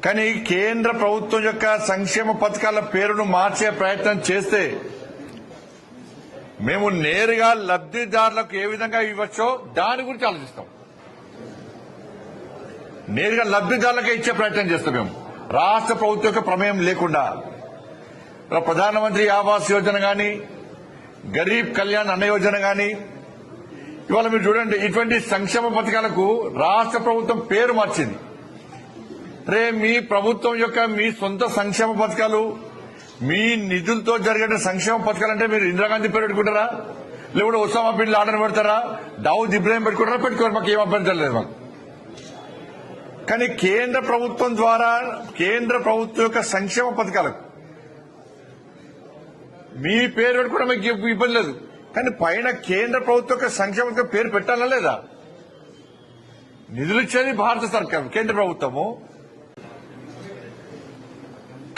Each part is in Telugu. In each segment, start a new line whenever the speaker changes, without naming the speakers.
కానీ కేంద్ర ప్రభుత్వం యొక్క సంక్షేమ పథకాల పేరును మార్చే ప్రయత్నం చేస్తే మేము నేరుగా లబ్ధిదారులకు ఏ విధంగా ఇవ్వచ్చో దాని గురించి ఆలోచిస్తాం. నేరుగా లబ్ధిదారులకే ఇచ్చే ప్రయత్నం చేస్తాం. మేము రాష్ట్ర ప్రభుత్వం యొక్క ప్రమేయం లేకుండా ప్రధానమంత్రి ఆవాస్ యోజన గాని, గరీబ్ కళ్యాణ్ అన్న యోజన గాని, ఇవాళ మీరు చూడండి, ఇటువంటి సంక్షేమ పథకాలకు రాష్ట్ర ప్రభుత్వం పేరు మార్చింది. రే మీ ప్రభుత్వం యొక్క మీ సొంత సంక్షేమ పథకాలు, మీ నిధులతో జరిగే సంక్షేమ పథకాలు అంటే మీరు ఇందిరాగాంధీ పేరు పెట్టుకుంటారా, లేకపోతే ఒసామా బిన్ లాడెన్ పెడతారా, దావుద్ ఇబ్రాహిం పెట్టుకుంటారా? పెట్టుకోరు, మాకు ఏం అభ్యంతరం లేదు మాకు. కానీ కేంద్ర ప్రభుత్వం ద్వారా కేంద్ర ప్రభుత్వం యొక్క సంక్షేమ పథకాలకు మీ పేరు పెట్టుకోవడం మీకు ఇబ్బంది లేదు. కానీ పైన కేంద్ర ప్రభుత్వం యొక్క సంక్షేమ పథకం పేరు పెట్టాలా లేదా? నిధులు ఇచ్చేది భారత సర్కార్, కేంద్ర ప్రభుత్వము.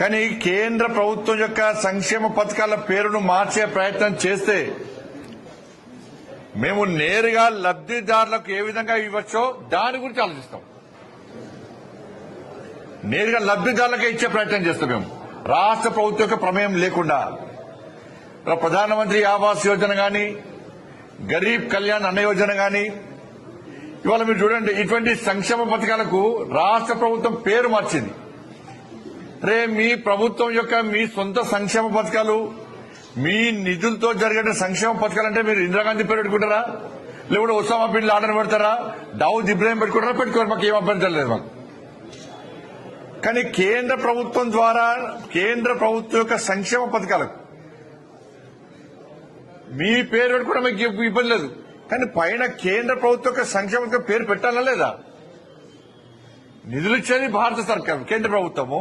కానీ కేంద్ర ప్రభుత్వం యొక్క సంక్షేమ పథకాల పేరును మార్చే ప్రయత్నం చేస్తే మేము నేరుగా లబ్ధిదారులకు ఏ విధంగా ఇవ్వచ్చో దాని గురించి ఆలోచిస్తాం. నేరుగా లబ్ధిదారులకే ఇచ్చే ప్రయత్నం చేస్తాం. మేము రాష్ట్ర ప్రభుత్వం యొక్క ప్రమేయం లేకుండా ప్రధానమంత్రి ఆవాస్ యోజన గాని, గరీబ్ కళ్యాణ్ అన్న యోజన గాని, ఇవాళ మీరు చూడండి, ఇటువంటి సంక్షేమ పథకాలకు రాష్ట్ర ప్రభుత్వం పేరు మార్చింది. రే మీ ప్రభుత్వం యొక్క మీ సొంత సంక్షేమ పథకాలు, మీ నిధులతో జరిగే సంక్షేమ పథకాలు అంటే మీరు ఇందిరాగాంధీ పేరు పెట్టుకుంటారా, లేకపోతే ఒసామా బిన్ లాడెన్ పెడతారా, దావుద్ ఇబ్రాహిం పెట్టుకుంటారా? పెట్టుకోరు, మాకు ఏం అభ్యంతరం లేదు మాకు. కానీ కేంద్ర ప్రభుత్వం ద్వారా కేంద్ర ప్రభుత్వం యొక్క సంక్షేమ పథకాలకు మీ పేరు పెట్టుకోవడం మీకు ఇబ్బంది లేదు. కానీ పైన కేంద్ర ప్రభుత్వం యొక్క సంక్షేమ పథకం పేరు పెట్టాలా లేదా? నిధులు ఇచ్చేది భారత సర్కార్, కేంద్ర ప్రభుత్వము.